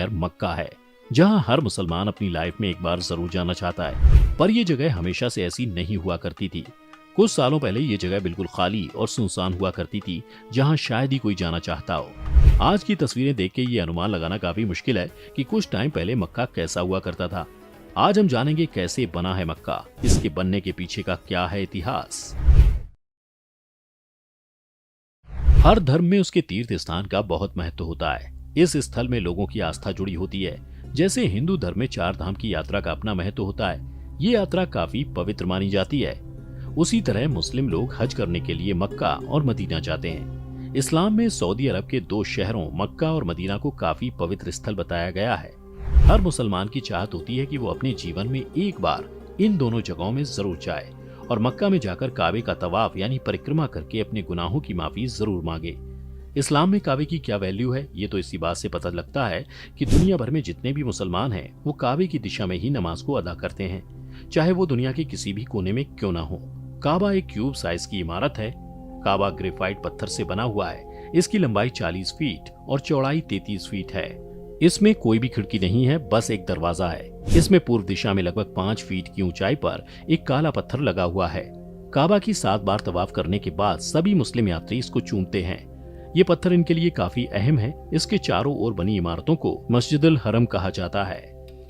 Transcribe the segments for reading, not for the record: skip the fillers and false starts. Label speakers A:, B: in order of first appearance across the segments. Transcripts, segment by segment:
A: शहर मक्का है, जहां हर मुसलमान अपनी लाइफ में एक बार जरूर जाना चाहता है। पर यह जगह हमेशा से ऐसी नहीं हुआ करती थी। कुछ सालों पहले ये जगह बिल्कुल खाली और सुनसान हुआ करती थी, जहां शायद ही कोई जाना चाहता हो। आज की तस्वीरें देख के ये अनुमान लगाना काफी मुश्किल है कि कुछ टाइम पहले मक्का कैसा हुआ करता था। आज हम जानेंगे कैसे बना है मक्का, इसके बनने के पीछे का क्या है इतिहास। हर धर्म में उसके तीर्थ स्थान का बहुत महत्व होता है। इस स्थल में लोगों की आस्था जुड़ी होती है। जैसे हिंदू धर्म में 4 धाम की यात्रा का अपना महत्व होता है, ये यात्रा काफी पवित्र मानी जाती है। उसी तरह मुस्लिम लोग हज करने के लिए मक्का और मदीना जाते हैं। इस्लाम में सऊदी अरब के 2 शहरों मक्का और मदीना को काफी पवित्र स्थल बताया गया है। हर मुसलमान की चाहत होती है कि वो अपने जीवन में एक बार इन दोनों जगहों में जरूर जाए और मक्का में जाकर काबे का तवाफ यानी परिक्रमा करके अपने गुनाहों की माफी जरूर मांगे। इस्लाम में काबे की क्या वैल्यू है, ये तो इसी बात से पता लगता है कि दुनिया भर में जितने भी मुसलमान हैं वो काबे की दिशा में ही नमाज को अदा करते हैं, चाहे वो दुनिया के किसी भी कोने में क्यों ना हो। काबा एक क्यूब साइज की इमारत है। काबा ग्रेफाइट पत्थर से बना हुआ है। इसकी लंबाई 40 फीट और चौड़ाई 33 फीट है। इसमें कोई भी खिड़की नहीं है, बस एक दरवाजा है। इसमें पूर्व दिशा में लगभग 5 फीट की ऊंचाई पर एक काला पत्थर लगा हुआ है। काबा की 7 बार तवाफ करने के बाद सभी मुस्लिम यात्री इसको चूमते हैं। ये पत्थर इनके लिए काफी अहम है। इसके चारों ओर बनी इमारतों को मस्जिदुल हरम कहा जाता है।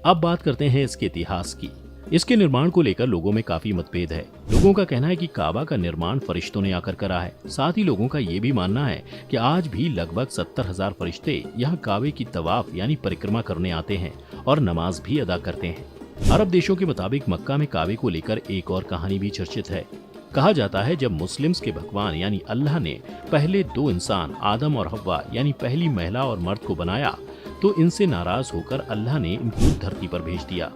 A: अब बात करते हैं इसके इतिहास की। इसके निर्माण को लेकर लोगों में काफी मतभेद है। लोगों का कहना है कि काबा का निर्माण फरिश्तों ने आकर करा है। साथ ही लोगों का ये भी मानना है कि आज भी लगभग 70,000 फरिश्ते यहाँ काबे की तवाफ यानी परिक्रमा करने आते हैं और नमाज भी अदा करते हैं। अरब देशों के मुताबिक मक्का में काबे को लेकर एक और कहानी भी चर्चित है। कहा जाता है जब मुस्लिम्स के भगवान यानी अल्लाह ने पहले 2 इंसान आदम और हव्वा यानी पहली महिला और मर्द को बनाया, तो इनसे नाराज होकर अल्लाह ने इनको धरती पर भेज दिया,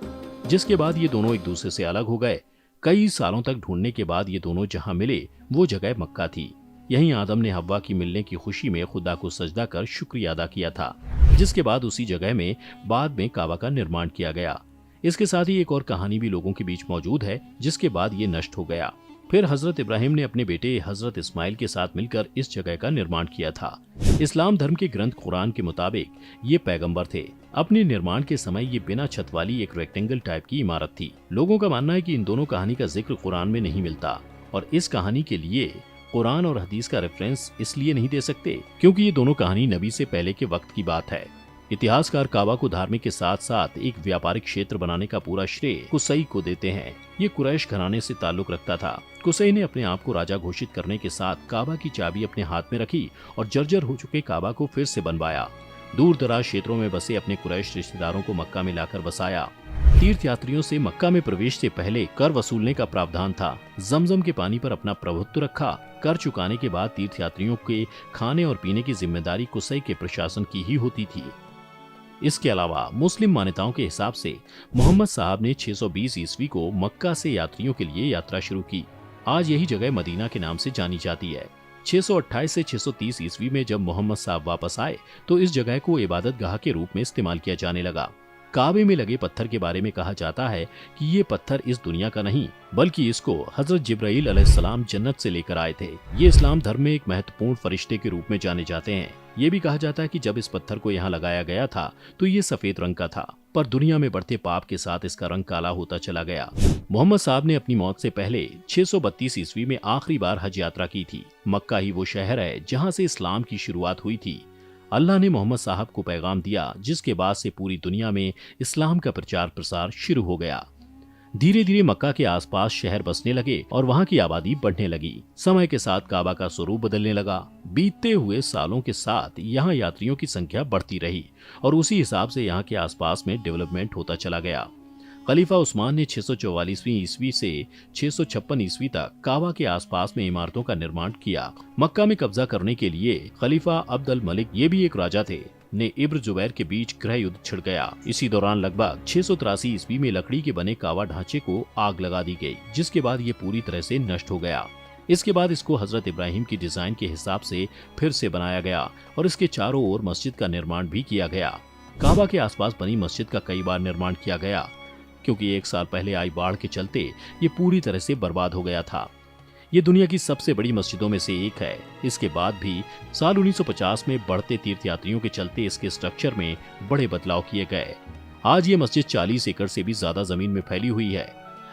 A: जिसके बाद ये दोनों एक दूसरे से अलग हो गए। कई सालों तक ढूंढने के बाद ये दोनों जहां मिले वो जगह मक्का थी। यहीं आदम ने हव्वा की मिलने की खुशी में खुदा को सजदा कर शुक्रिया अदा किया था, जिसके बाद उसी जगह में बाद में काबा का निर्माण किया गया। इसके साथ ही एक और कहानी भी लोगों के बीच मौजूद है, जिसके बाद ये नष्ट हो गया। फिर हजरत इब्राहिम ने अपने बेटे हजरत इस्माइल के साथ मिलकर इस जगह का निर्माण किया था। इस्लाम धर्म के ग्रंथ कुरान के मुताबिक ये पैगंबर थे। अपने निर्माण के समय ये बिना छत वाली एक रेक्टेंगल टाइप की इमारत थी। लोगों का मानना है कि इन दोनों कहानी का जिक्र कुरान में नहीं मिलता और इस कहानी के लिए कुरान और हदीस का रेफरेंस इसलिए नहीं दे सकते क्योंकि ये दोनों कहानी नबी से पहले के वक्त की बात है। इतिहासकार काबा को धार्मिक के साथ साथ एक व्यापारिक क्षेत्र बनाने का पूरा श्रेय कुसई को देते हैं। ये कुरैश घराने से ताल्लुक रखता था। कुसई ने अपने आप को राजा घोषित करने के साथ काबा की चाबी अपने हाथ में रखी और जर्जर हो चुके काबा को फिर से बनवाया। दूर दराज क्षेत्रों में बसे अपने कुरैश रिश्तेदारों को मक्का में लाकर बसाया। तीर्थ यात्रियों से मक्का में प्रवेश से पहले कर वसूलने का प्रावधान था। जमजम के पानी पर अपना प्रभुत्व रखा। कर चुकाने के बाद तीर्थ यात्रियों के खाने और पीने की जिम्मेदारी कुसई के प्रशासन की ही होती थी। इसके अलावा मुस्लिम मान्यताओं के हिसाब से मोहम्मद साहब ने 620 ईस्वी को मक्का से यात्रियों के लिए यात्रा शुरू की। आज यही जगह मदीना के नाम से जानी जाती है। 628 से 630 ईस्वी में जब मोहम्मद साहब वापस आए तो इस जगह को इबादत गाह के रूप में इस्तेमाल किया जाने लगा। काबे में लगे पत्थर के बारे में कहा जाता है कि ये पत्थर इस दुनिया का नहीं बल्कि इसको हजरत जिब्राइल अलैहिस्सलाम जन्नत से लेकर आए थे। ये इस्लाम धर्म में एक महत्वपूर्ण फरिश्ते के रूप में जाने जाते हैं। ये भी कहा जाता है कि जब इस पत्थर को यहाँ लगाया गया था तो ये सफेद रंग का था, पर दुनिया में बढ़ते पाप के साथ इसका रंग काला होता चला गया। मोहम्मद साहब ने अपनी मौत से पहले 632 ईस्वी में आखिरी बार हज यात्रा की थी। मक्का ही वो शहर है जहाँ से इस्लाम की शुरुआत हुई थी। अल्लाह ने मोहम्मद साहब को पैगाम दिया, जिसके बाद से पूरी दुनिया में इस्लाम का प्रचार प्रसार शुरू हो गया। धीरे धीरे मक्का के आसपास शहर बसने लगे और वहाँ की आबादी बढ़ने लगी। समय के साथ काबा का स्वरूप बदलने लगा। बीतते हुए सालों के साथ यहाँ यात्रियों की संख्या बढ़ती रही और उसी हिसाब से यहाँ के आसपास में डेवलपमेंट होता चला गया। खलीफा उस्मान ने 644वीं ईस्वी से 656 ईस्वी तक काबा के आसपास में इमारतों का निर्माण किया। मक्का में कब्जा करने के लिए खलीफा अब्द अल मलिक, ये भी एक राजा थे, ने इब्र जुबैर के बीच गृह युद्ध छिड़ गया। इसी दौरान लगभग 683 ईस्वी में लकड़ी के बने काबा ढांचे को आग लगा दी गई, जिसके बाद ये पूरी तरह से नष्ट हो गया। इसके बाद इसको हजरत इब्राहिम की डिजाइन के हिसाब से फिर से बनाया गया और इसके चारों ओर मस्जिद का निर्माण भी किया गया। काबा के आसपास बनी मस्जिद का कई बार निर्माण किया गया, क्योंकि 1 साल पहले आई बाढ़ के चलते ये पूरी तरह से बर्बाद हो गया था। ये दुनिया की सबसे बड़ी मस्जिदों में से एक है। इसके बाद भी साल 1950 में बढ़ते तीर्थयात्रियों के चलते इसके स्ट्रक्चर में बड़े बदलाव किए गए। आज ये मस्जिद 40 एकड़ से भी ज्यादा जमीन में फैली हुई है।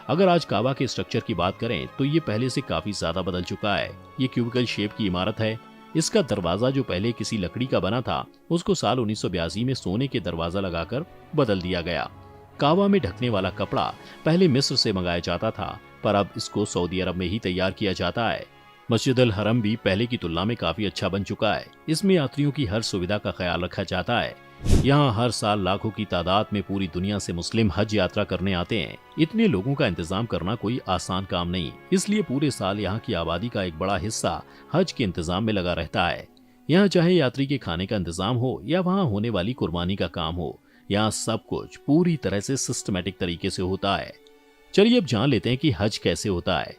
A: अगर आज काबा के स्ट्रक्चर की बात करें तो ये पहले से काफी ज्यादा बदल चुका है। ये क्यूबिकल शेप की इमारत है। इसका दरवाजा जो पहले किसी लकड़ी का बना था, उसको साल 1982 में सोने के दरवाजा लगाकर बदल दिया गया। काबा में ढकने वाला कपड़ा पहले मिस्र से मंगाया जाता था, पर अब इसको सऊदी अरब में ही तैयार किया जाता है। मस्जिद अल हरम भी पहले की तुलना में काफी अच्छा बन चुका है। इसमें यात्रियों की हर सुविधा का ख्याल रखा जाता है। यहाँ हर साल लाखों की तादाद में पूरी दुनिया से मुस्लिम हज यात्रा करने आते हैं। इतने लोगों का इंतजाम करना कोई आसान काम नहीं, इसलिए पूरे साल यहाँ की आबादी का एक बड़ा हिस्सा हज के इंतजाम में लगा रहता है। यहाँ चाहे यात्री के खाने का इंतजाम हो या वहाँ होने वाली कुर्बानी का काम हो, यहाँ सब कुछ पूरी तरह से सिस्टमैटिक तरीके से होता है। चलिए अब जान लेते हैं कि हज कैसे होता है।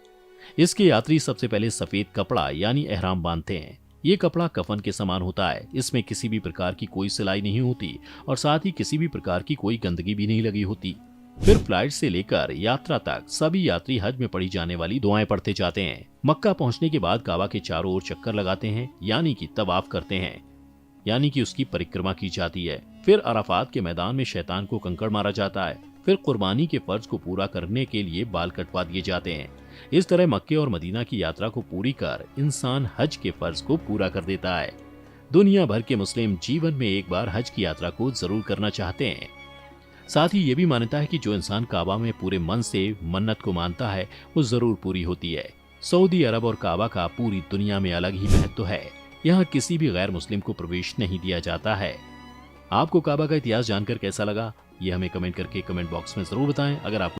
A: इसके यात्री सबसे पहले सफेद कपड़ा यानी एहराम बांधते हैं। ये कपड़ा कफन के समान होता है। इसमें किसी भी प्रकार की कोई सिलाई नहीं होती और साथ ही किसी भी प्रकार की कोई गंदगी भी नहीं लगी होती। फिर फ्लाइट से लेकर यात्रा तक सभी यात्री हज में पढ़ी जाने वाली दुआएं पढ़ते जाते हैं। मक्का पहुंचने के बाद काबा के चारों ओर चक्कर लगाते हैं, यानी कि तवाफ करते हैं, यानी कि उसकी परिक्रमा की जाती है। फिर अराफात के मैदान में शैतान को कंकड़ मारा जाता है। फिर कुर्बानी के फर्ज को पूरा करने के लिए बाल कटवा दिए जाते हैं। इस तरह मक्के और मदीना की यात्रा को पूरी कर इंसान हज के फर्ज को पूरा कर देता है। दुनिया भर के मुस्लिम जीवन में एक बार हज की यात्रा को जरूर करना चाहते हैं। साथ ही ये भी मान्यता है कि जो इंसान काबा में पूरे मन से मन्नत को मानता है वो जरूर पूरी होती है। सऊदी अरब और काबा का पूरी दुनिया में अलग ही महत्व है। यहाँ किसी भी गैर मुस्लिम को प्रवेश नहीं दिया जाता है। आपको काबा का इतिहास जानकर कैसा लगा, ये हमें कमेंट करके कमेंट बॉक्स में जरूर बताएं। अगर आपको